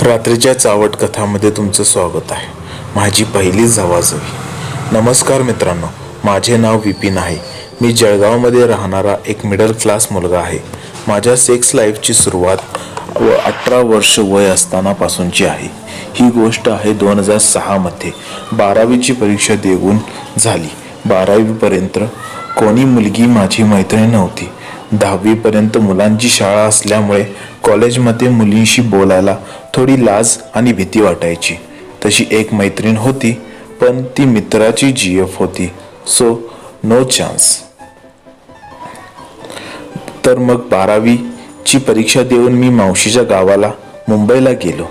रात्रीच्या चावट कथामध्ये तुमचं स्वागत आहे. माझी पहिलीच जावाजवी. नमस्कार मित्रांनो, माझे नाव विपिन आहे. मी जळगावमध्ये राहणारा एक मिडल क्लास मुलगा आहे. माझ्या सेक्स लाईफची सुरुवात 18 वर्ष वय असतानापासूनची आहे. ही गोष्ट आहे 2006मध्ये 12वीची परीक्षा देऊन झाली. 12वीपर्यंत कोणी मुलगी माझी मैत्रीण नव्हती. 10वीपर्यंत मुलांची शाळा असल्यामुळे कॉलेजमध्ये मुलींशी बोलायला थोडी लाज आणि भीती वाटायची. तशी एक मैत्रीण होती, पण ती मित्राची GF होती, सो नो चान्स. तर मग 12वीची परीक्षा देऊन मी मावशीच्या गावाला मुंबईला गेलो.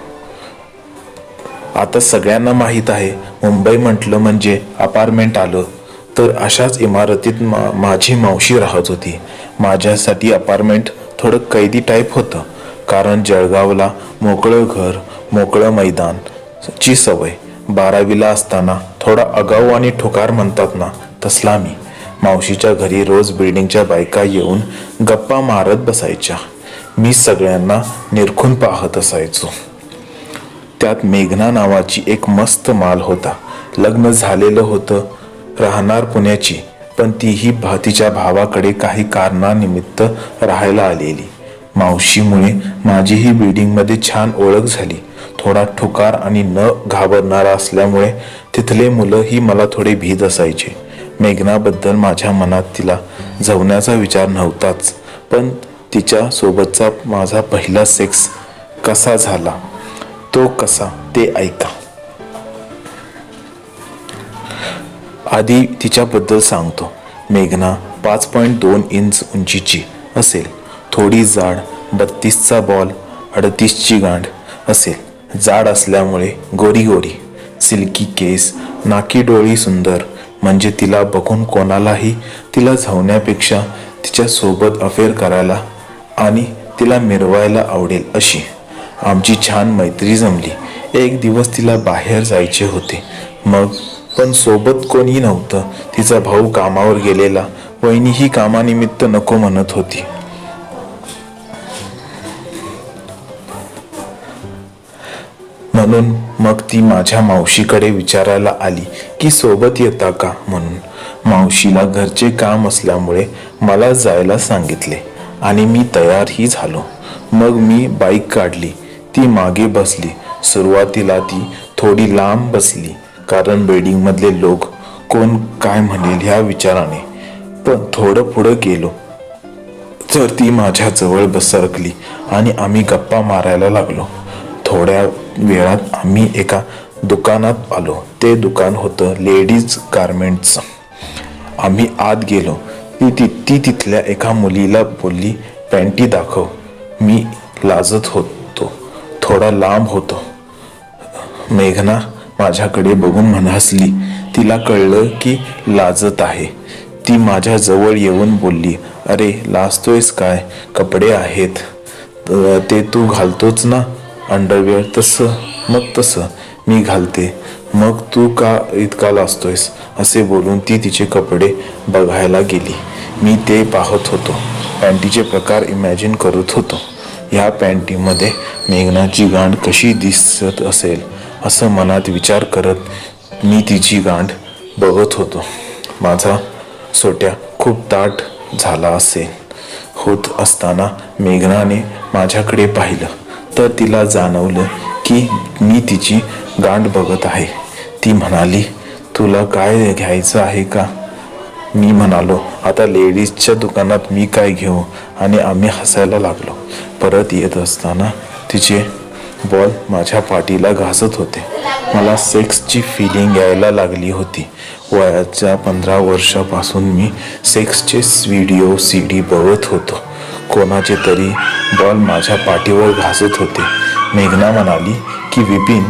आता सगळ्यांना माहीत आहे, मुंबई म्हटलं म्हणजे अपार्टमेंट आलं. तर अशाच इमारतीत माझी मावशी राहत होती. माझ्यासाठी अपार्टमेंट थोडं कैदी टाईप होतं, कारण जळगावला मोकळं घर, मोकळं मैदान ची सवय. 12वीला असताना थोडा आगाऊ आणि ठोकार म्हणतात ना, तसला मी. मावशीच्या घरी रोज बिल्डिंगच्या बायका येऊन गप्पा मारत बसायच्या. मी सगळ्यांना निरखून पाहत असायचो. त्यात मेघना नावाची एक मस्त माल होता. लग्न झालेलं होतं, राहणार पुण्याची, पण तीही तिच्या भावाकडे काही कारणानिमित्त राहायला आलेली. मावशीमुळे माझीही बिल्डिंगमध्ये छान ओळख झाली. थोडा ठोकार आणि न घाबरणारा असल्यामुळे तिथले मुलंही मला थोडे भीत असायचे. मेघनाबद्दल माझ्या मनात तिला जवण्याचा विचार नव्हताच, पण तिच्या सोबतचा माझा पहिला सेक्स कसा झाला, तो कसा ते ऐका. आधी तिच्याबद्दल सांगतो. मेघना 5.2 इंच उंचीची असेल, थोडी जाड, 32चा बॉल, 38ची गांड असेल. जाड असल्यामुळे गोरी गोरी, सिल्की केस, नाकी डोळी सुंदर. म्हणजे तिला बघून कोणालाही तिला धावण्यापेक्षा तिच्या सोबत अफेअर करायला आणि तिला मिरवायला आवडेल अशी. आमची छान मैत्री जमली. एक दिवस तिला बाहेर जायचे होते, पण सोबत कोणी नव्हतं. तिचा भाऊ कामावर गेलेला, वहिनीही कामानिमित्त नको म्हणत होती. म्हणून मग ती माझ्या मावशीकडे विचारायला आली की सोबत येता का म्हणून. मावशीला घरचे काम असल्यामुळे मला जायला सांगितले आणि मी तयारही झालो. मग मी बाईक काढली, ती मागे बसली. सुरुवातीला ती थोडी लांब बसली, कारण बिल्डिंगमधले लोक कोण काय म्हणेल ह्या विचाराने. पण थोडं पुढं गेलो तर ती माझ्या जवळ बसरकली आणि आम्ही गप्पा मारायला लागलो. थोड्या वेळात आम्ही एका दुकानात आलो. ते दुकान होतं लेडीज गारमेंट्सचं. आम्ही आत गेलो. ती तिथल्या एका मुलीला बोलली, पॅन्टी दाखव. मी लाजत होतो, थोडा लांब होतो. मेघना माझ्याकडे बघून हसली. तिला कळलं की लाजत आहे. ती माझ्या जवळ येऊन बोलली, अरे लाजतोयस काय, कपडे आहेत ते तू घालतोच ना, अंडरवेअर. तसं मी घालते, मग तू का इतका लाजतोयस, असे बोलून ती तिचे कपडे बघायला गेली. मी ते पाहत होतो. पॅन्टीचे प्रकार इमॅजिन करत होतो. ह्या पॅन्टीमध्ये मेघनाची गांड कशी दिसत असेल असं मनात विचार करत मी तिची गांड बघत होतो. माझा सोट्या खूप ताट झाला होत असताना मेघनाने माझ्याकडे पाहिलं, तर तिला जाणवलं की मी तिची गांड बघत आहे. ती म्हणाली, तुला काय घ्यायचं आहे का? मी म्हणालो, आता लेडीजच्या दुकानात मी काय घेऊ, आणि आम्ही हसायला लागलो. परत येत असताना तिचे बॉल माझ्या पाठीला घासत होते. मला सेक्सची फिलिंग यायला लागली होती. वयाच्या 15 वर्षापासून मी सेक्सचे व्हिडिओ CD बघत होतो. कोणाचे तरी बॉल माझ्या पाठीवर घासत होते. मेघना म्हणाली की विपिन,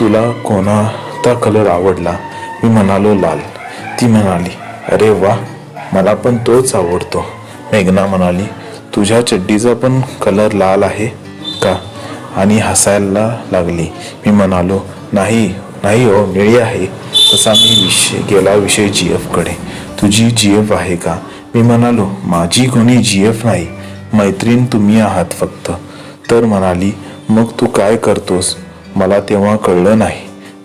तुला कोणता कलर आवडला? मी म्हणालो, लाल. ती म्हणाली, अरे वा, मला पण तोच आवडतो. मेघना म्हणाली, तुझ्या चड्डीचा पण कलर लाल आहे का? आणि हसायला लागली. मी म्हणालो, नाही हो, निळी आहे. तसा मी गेला विषय GF कडे. तुझी GF आहे का? मी म्हणालो, माझी कोणी GF नाही, मैत्रीण तुम्ही आहात फक्त. तर म्हणाली, मग तू काय करतोस? मला तेव्हा कळलं नाही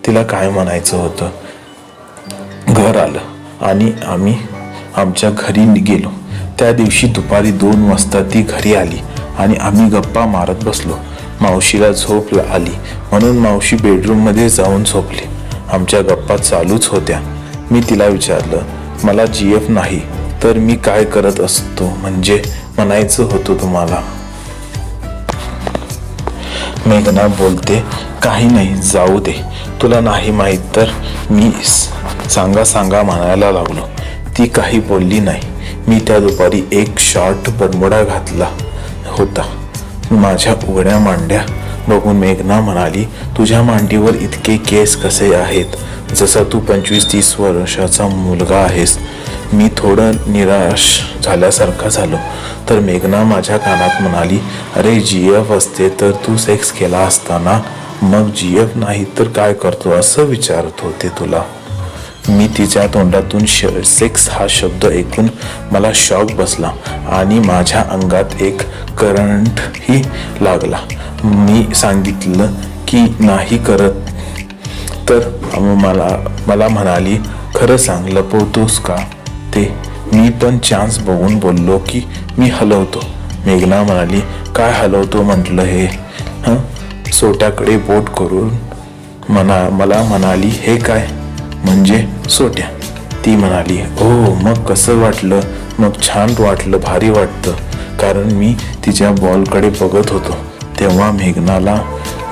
तिला काय म्हणायचं होतं. घर आलं आणि आम्ही आमच्या घरी गेलो. त्या दिवशी दुपारी 2 वाजता ती घरी आली आणि आम्ही गप्पा मारत बसलो. मावशीला झोप आली म्हणून मावशी बेडरूममध्ये जाऊन झोपली. आमच्या गप्पा चालूच होत्या. मी तिला विचारलं, मला GF नाही तर मी काय करत असतो म्हणजे म्हणायचं होतं तुम्हाला. मेघना बोलते, काही नाही जाऊ दे, तुला नाही माहीत तर मी सांगा म्हणायला लागलो. ती काही बोलली नाही. मी त्या दुपारी एक शॉर्ट बरमुडा घातला होता. माझ्या उघड्या मांड्या बघून मेघना म्हणाली, तुझ्या मांडीवर इतके केस कसे आहेत? जसा तू 25-30 वर्षाचा मुलगा आहेस. मी थोडं निराश झाल्यासारखा झालो. तर मेघना माझ्या कानात म्हणाली, अरे GF असते तर तू सेक्स केला असता ना, मग GF नाही तर काय करतो असं विचारत होते तुला. मी तिच्या तोंडातून सेक्स हा शब्द ऐकून मला शॉक बसला आणि माझ्या अंगात एक करंटही लागला. मी सांगितलं की नाही करत. तर मला म्हणाली, खरं सांग, लपवतोस का ते? मी पण चान्स बघून बोललो की मी हलवतो. मेघना म्हणाली, काय हलवतो म्हटलं हे? सोट्याकडे बोट करून मला म्हणाली, हे काय? म्हणजे सोट्या. ती म्हणाली, हो मग कसं वाटलं? मग छान वाटलं, भारी वाटतं. कारण मी तिच्या बॉलकडे बघत होतो. तेव्हा मेघनाला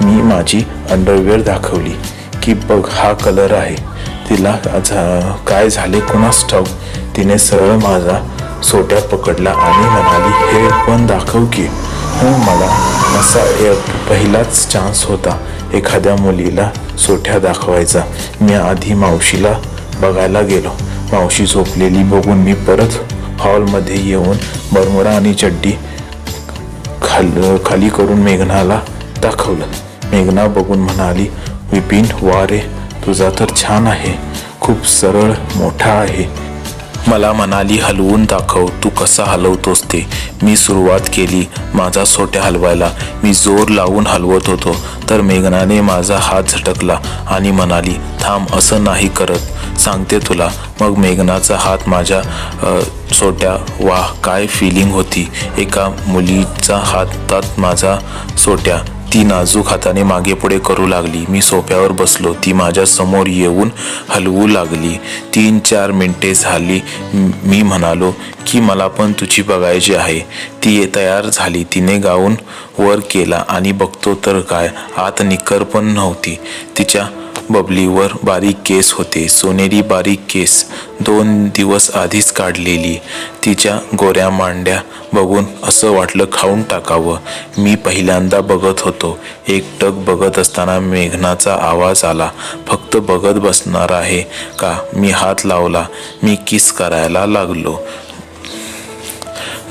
मी माझी अंडरवेअर दाखवली की बघ हा कलर आहे. तिला काय झाले कोणास ठाऊक. तिने सरळ माझा सोट्या पकडला आणि म्हणाली, हे पण दाखव की. मला असा पहिलाच चान्स होता एखाद्या मुलीला सोट्या दाखवायचा. मी आधी मावशीला बघायला गेलो. मावशी झोपलेली बघून मी परत हॉलमध्ये येऊन बरमुडा आणि चड्डी खाली करून मेघनाला दाखवलं. मेघना बघून म्हणाली, विपिन, वा रे, तुझा तर छान आहे, खूप सरळ मोठा आहे. मला म्हणाली, हलवून दाखव, तू कसा हलवतोस ते. मी सुरुवात केली माझा सोट्या हलवायला. मी जोर लावून हलवत होतो तर मेघनाने माझा हात झटकला आणि म्हणाली, थांब, असं नाही करत, सांगते तुला. मग मेघनाचा हात माझ्या सोट्या. वाह, काय फिलिंग होती. एका मुलीचा हातात माझा सोट्या. ती नाजूक हाताने मागे पुढे करू लागली. मी सोफ्यावर बसलो. ती माझ्या समोर येऊन हलवू लागली. 3-4 मिनिटे झाली. मी म्हणालो की मला पण तुझी बघायची आहे. ती तयार झाली. तिने गाऊन वर केला आणि बघतो तर काय, आत निक्कर पण नव्हती. तिच्या बबलीवर बारीक केस होते, सोनेरी बारीक केस, 2 दिवस आधीच काढलेली. तिच्या गोऱ्या मांड्या बघून असं वाटलं खाऊन टाकावं. मी पहिल्यांदा बघत होतो. एकटक बघत असताना मेघनाचा आवाज आला, फक्त बघत बसणार आहे का? मी हात लावला. मी किस करायला लागलो.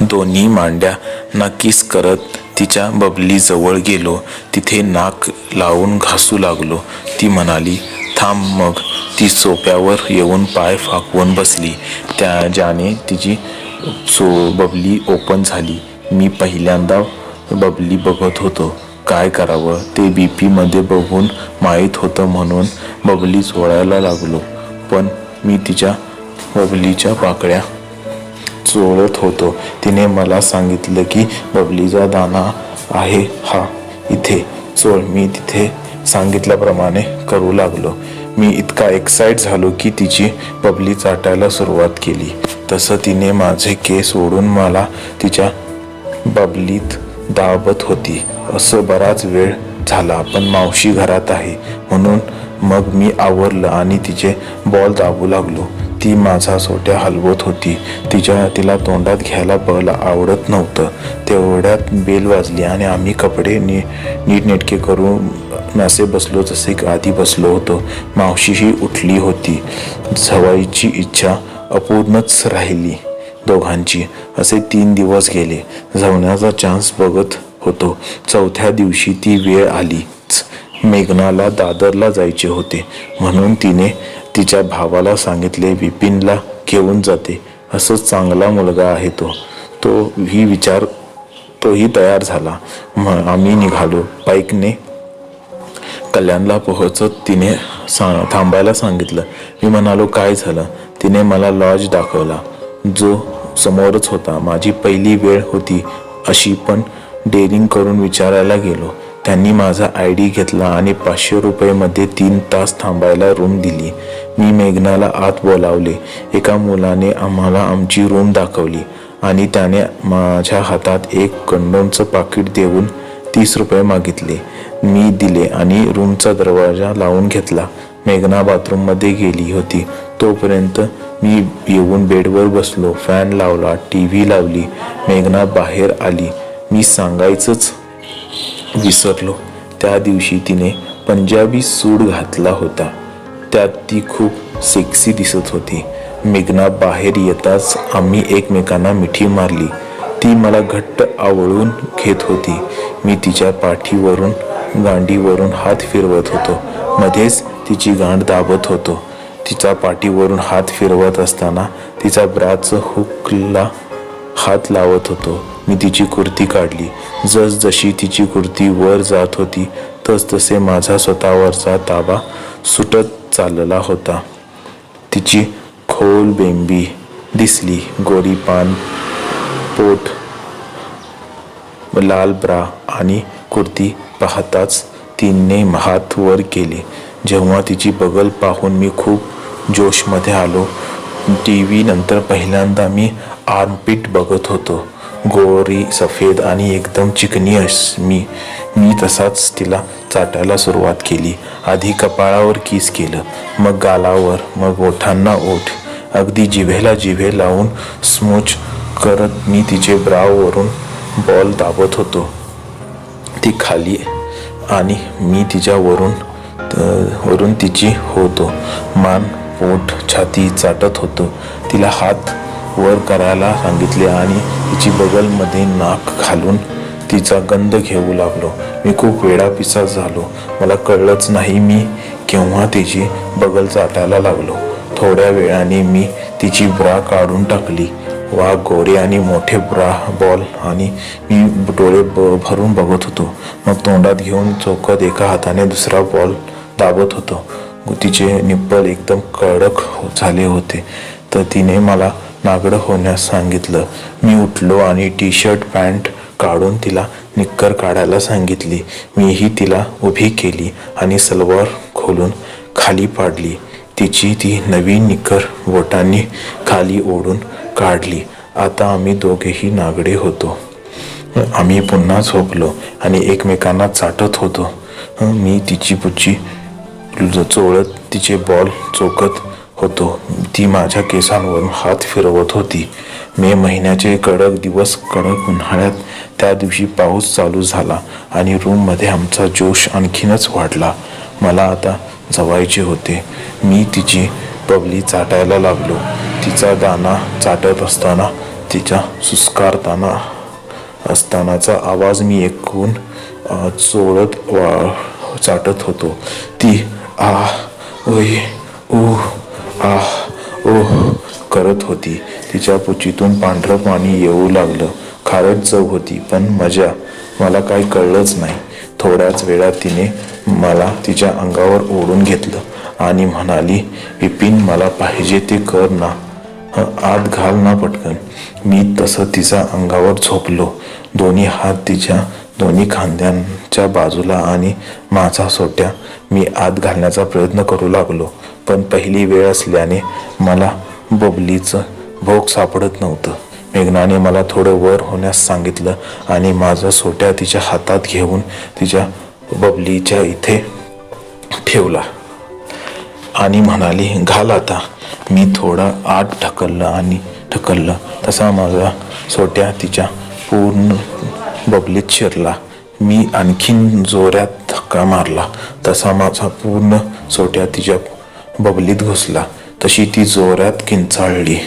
दोन्ही मांड्यांना किस करत तिच्या बबली जवळ गेलो. तिथे नाक लावून घासू लागलो. ती म्हणाली, थांब. मग ती सोफ्यावर येऊन पाय फाकवून बसली. ज्याने तिची बबली ओपन झाली. मी पहिल्यांदा बबली बघत होतो. काय करावं ते BP मध्ये बघून माहीत होतं म्हणून बबली चोळायला लागलो. पण मी तिच्या बबलीच्या पाकळ्या चोळत होतो. तिने मला सांगितलं की बबलीचा दाना आहे हा, इथे चोळ. मी तिथे सांगितल्याप्रमाणे करू लागलो. मी इतका एक्साइट झालो की तिची बबली चाटायला सुरुवात केली. तसं तिने माझे केस ओढून मला तिच्या बबलीत दाबत होती. असं बराच वेळ झाला. पण मावशी घरात आहे म्हणून मग मी आवरलं आणि तिचे बॉल दाबू लागलो. ती माझा सोट्या हलवत होती. तिला तोंडात घ्यायला बघायला आवडत नव्हतं. तेवढ्यात बेल वाजली आणि आम्ही कपडे नीटनेटके करून असे बसलो जसे आधी बसलो होतो. मावशीही उठली होती. झवायची इच्छा अपूर्णच राहिली दोघांची. असे 3 दिवस गेले. जवण्याचा चान्स बघत होतो. 4थ्या दिवशी ती वेळ आलीच. मेघनाला दादरला जायचे होते म्हणून तिने तिच्या भावाला सांगितले, विपिनला घेऊन जाते. असंच चांगला मुलगा आहे तो ही विचार तोही तयार झाला. आम्ही निघालो. बाईकने कल्याणला पोहोचत तिने थांबायला सांगितलं. मी म्हणालो, काय झालं? तिने मला लॉज दाखवला, जो समोरच होता. माझी पहिली वेळ होती अशी, पण डेअरिंग करून विचारायला गेलो. त्यांनी माझा ID घेतला आणि 500 रुपयेमध्ये 3 तास थांबायला रूम दिली. मी मेघनाला आत बोलावले. एका मुलाने आम्हाला आमची रूम दाखवली आणि त्याने माझ्या हातात एक कंडोमचं पाकिट देऊन 30 रुपये मागितले. मी दिले आणि रूमचा दरवाजा लावून घेतला. मेघना बाथरूममध्ये गेली होती. तोपर्यंत मी येऊन बेडवर बसलो. फॅन लावला, TV लावली. मेघना बाहेर आली. मी सांगायचंच विसरलो, त्या दिवशी तिने पंजाबी सूट घातला होता. त्यात ती खूप सेक्सी दिसत होती. मेघना बाहेर येताच आम्ही एकमेकांना मिठी मारली. ती मला घट्ट आवळून घेत होती. मी तिच्या पाठीवरून गांडीवरून हात फिरवत होतो. मध्येच तिची गांड दाबत होतो. तिचा पाठीवरून हात फिरवत असताना तिचा ब्राचं हुकला हात लावत होतो. मी तिची कुर्ती काढली. जसजशी तिची कुर्ती वर जात होती तसतसे माझा स्वतःवरचा ताबा सुटत चालला होता. तिची खोल बेंबी दिसली. गोरी पान, पोट, लाल ब्रा आणि कुर्ती पाहताच तिने हात वर केले. जेव्हा तिची बगल पाहून मी खूप जोशमध्ये आलो. TV नंतर पहिल्यांदा मी आर्मपिट बघत होतो. गोरी, सफेद आणि एकदम चिकनी मी तसाच तिला चाटायला सुरुवात केली. आधी कपाळावर किस केलं, मग गालावर, मग ओठांना ओठ, अगदी जिभेला जिभे लावून स्मूच करत मी तिचे ब्रावरून बॉल दाबत होतो. ती खाली आणि मी तिच्या वरून तिची होतो. मान, पोट, छाती चाटत होतो. तिला हात वर करायला सांगितले आणि तिची बगलमध्ये नाक घालून तिचा गंध घेऊ लागलो. मी खूप वेडापिसा झालो. मला कळलंच नाही मी केव्हा तिची बगल चाटायला लागलो. थोड्या वेळाने मी तिची ब्रा काढून टाकली. वा, गोरे आणि मोठे ब्रा बॉल. आणि मी डोळे भरून बघत होतो. मग तोंडात घेऊन चौकत एका हाताने दुसरा बॉल दाबत होतो. तिचे निप्पल एकदम कडक झाले होते. तर तिने मला नागडं होण्यास सांगितलं. मी उठलो आणि टी-शर्ट पॅन्ट काढून तिला निक्कर काढायला सांगितली. मीही तिला उभी केली आणि सलवार खोलून खाली पाडली. तिची ती नवीन निक्कर बोटांनी खाली ओढून काढली. आता आम्ही दोघेही नागडे होतो. आम्ही पुन्हा झोपलो आणि एकमेकांना चाटत होतो. मी तिची पुच्ची चोळत तिचे बॉल चोखत होतो. ती माझ्या केसांवरून हात फिरवत होती. मे महिन्याचे कडक दिवस, कडक उन्हाळ्यात त्या दिवशी पाऊस चालू झाला आणि रूममध्ये आमचा जोश आणखीनच वाढला. मला आता जवायचे होते. मी तिची बबली चाटायला लागलो. तिचा दाना चाटत असताना, तिचा सुस्कारताना असतानाचा आवाज मी ऐकून चोळत चाटत होतो. ती आह, ओय, ऊ, आह, ओह करत होती. तिच्या पुचीतून पांढरं पाणी येऊ लागलं. खारट चव होती, पण मजा. मला काही कळलंच नाही. थोड्याच वेळात तिने मला तिच्या अंगावर ओढून घेतलं आणि म्हणाली, विपिन, मला पाहिजे ते कर ना, आत घाल ना पटकन. मी तसं तिच्या अंगावर झोपलो. दोन्ही हात तिच्या दोन्ही खांद्यांच्या बाजूला आणि माझा सोट्या मी आत घालण्याचा प्रयत्न करू लागलो. पण पहिली वेळ असल्याने मला बबलीचं भोग सापडत नव्हतं. मेघनाने मला थोडं वर होण्यास सांगितलं आणि माझा सोट्या तिच्या हातात घेऊन तिच्या बबलीच्या इथे ठेवला आणि म्हणाली, घाल आता. मी थोडा आत ढकललं तसा माझा सोट्या तिच्या पूर्ण बबलीत शिरला. मी आणखीन जोरात धक्का मारला तसा माझा पूर्ण सोट्या तिच्या बबलीत घुसला. तशी ती जोरात किंचाळली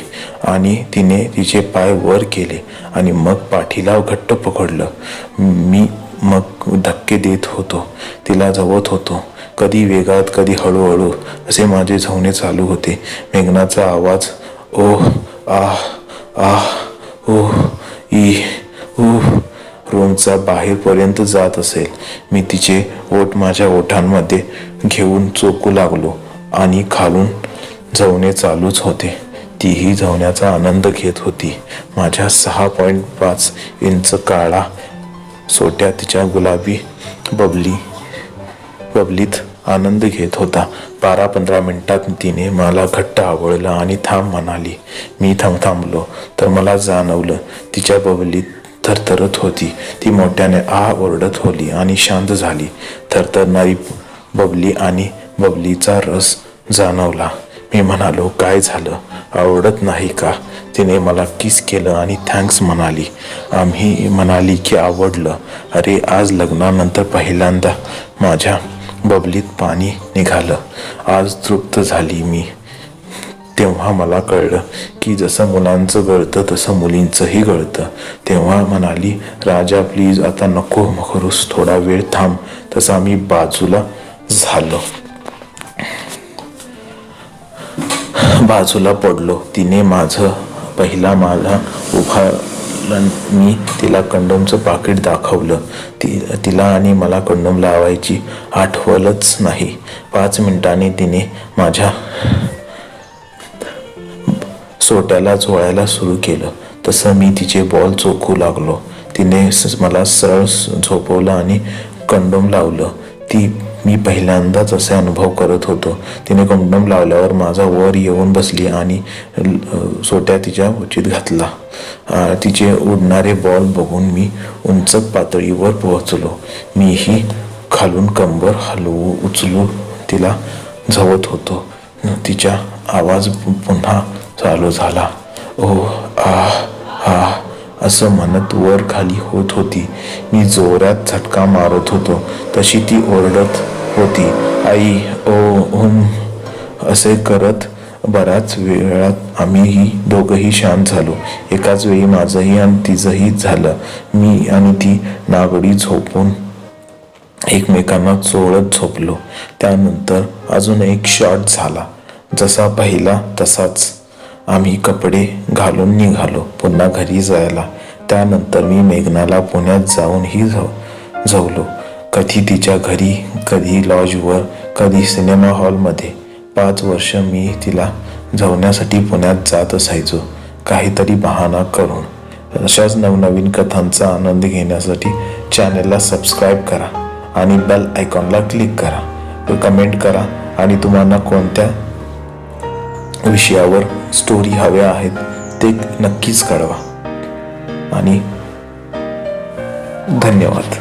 आणि तिने तिचे पाय वर केले आणि मग पाठीला घट्ट पकडलं. मी मग धक्के देत होतो, तिला जवत होतो. कधी वेगात, कधी हळूहळू असे माझे झवणे चालू होते. मेघनाचा आवाज, ओह, आह, आह, ओह, ई, ओह, बेडरूमचा बाहेरपर्यंत जात असेल. मी तिचे ओठ माझ्या ओठांमध्ये घेऊन चोखू लागलो आणि खालून झवणे चालूच होते. तीही झवण्याचा आनंद घेत होती. माझ्या 6.5 इंच काळा सोट्या तिच्या गुलाबी बबलीत आनंद घेत होता. 12-15 मिनिटात तिने मला घट्ट आवळलं आणि थांब म्हणाली. मी थांबलो तर मला जाणवलं तिच्या बबलीत थरथरत होती. ती मोठ्याने ओरडत होती आणि शांत झाली. थरथरणारी बबली आणि बबलीचा रस जाणवला. मी म्हणालो, काय झालं, आवडत नाही का? तिने मला किस केलं आणि थँक्स म्हणाली. आम्ही म्हणाली की आवडलं. अरे, आज लग्नानंतर पहिल्यांदा माझ्या बबलीत पाणी निघालं. आज तृप्त झाली मी. तेव्हा मला कळलं की जसं मुलांचं गळतं तसं मुलींचंही गळतं. तेव्हा म्हणाली, राजा प्लीज आता नको करूस, थोडा वेळ थांब. तसा मी बाजूला पडलो. तिने माझं पहिला मला उभारलं. मी तिला कंडोमचं पाकिट दाखवलं. तिला आणि मला कंडोम लावायची आठवलंच नाही. 5 मिनिटांनी तिने माझ्या सोट्याला चोळायला सुरू केलं. तसं मी तिचे बॉल चोखू लागलो. तिने मला सरळ झोपवलं आणि कंडोम लावलं. मी पहिल्यांदाच असे अनुभव करत होतो. तिने कंडोम लावल्यावर माझा वर येऊन बसली आणि सोट्या तिच्या उचीत घातला. तिचे उडणारे बॉल बघून मी उंच पातळीवर पोहोचलो. मीही खालून कंबर उचलून तिला झवत होतो. तिचा आवाज पुन्हा चालू झाला. ओ आ असं म्हणत वर खाली होत होती. मी जोरात झटका मारत होतो तशी ती ओरडत होती. आई, ओ असे करत बऱ्याच वेळात आम्ही दोघंही शांत झालो. एकाच वेळी माझंही आणि तिचंही झालं. मी आणि ती नागडी झोपून एकमेकांना चोळत झोपलो. त्यानंतर अजून एक शॉट झाला. जसा पहिला तसाच आम्ही कपडे घालून निघालो पुन्हा घरी जायला. त्यानंतर मी मेघनाला पुण्यात जाऊनही झवलो. कधी तिच्या घरी, कधी लॉजवर, कधी सिनेमा हॉलमध्ये. 5 वर्ष मी तिला झवण्यासाठी पुण्यात जात असायचो, काहीतरी बहाणा करून. अशाच नवनवीन कथांचा आनंद घेण्यासाठी चॅनलला सबस्क्राईब करा आणि बेल आयकॉनला क्लिक करा. कमेंट करा आणि तुम्हाला कोणत्या विषयावर स्टोरी हव्या आहेत ते नक्कीच कळवा. आणि धन्यवाद.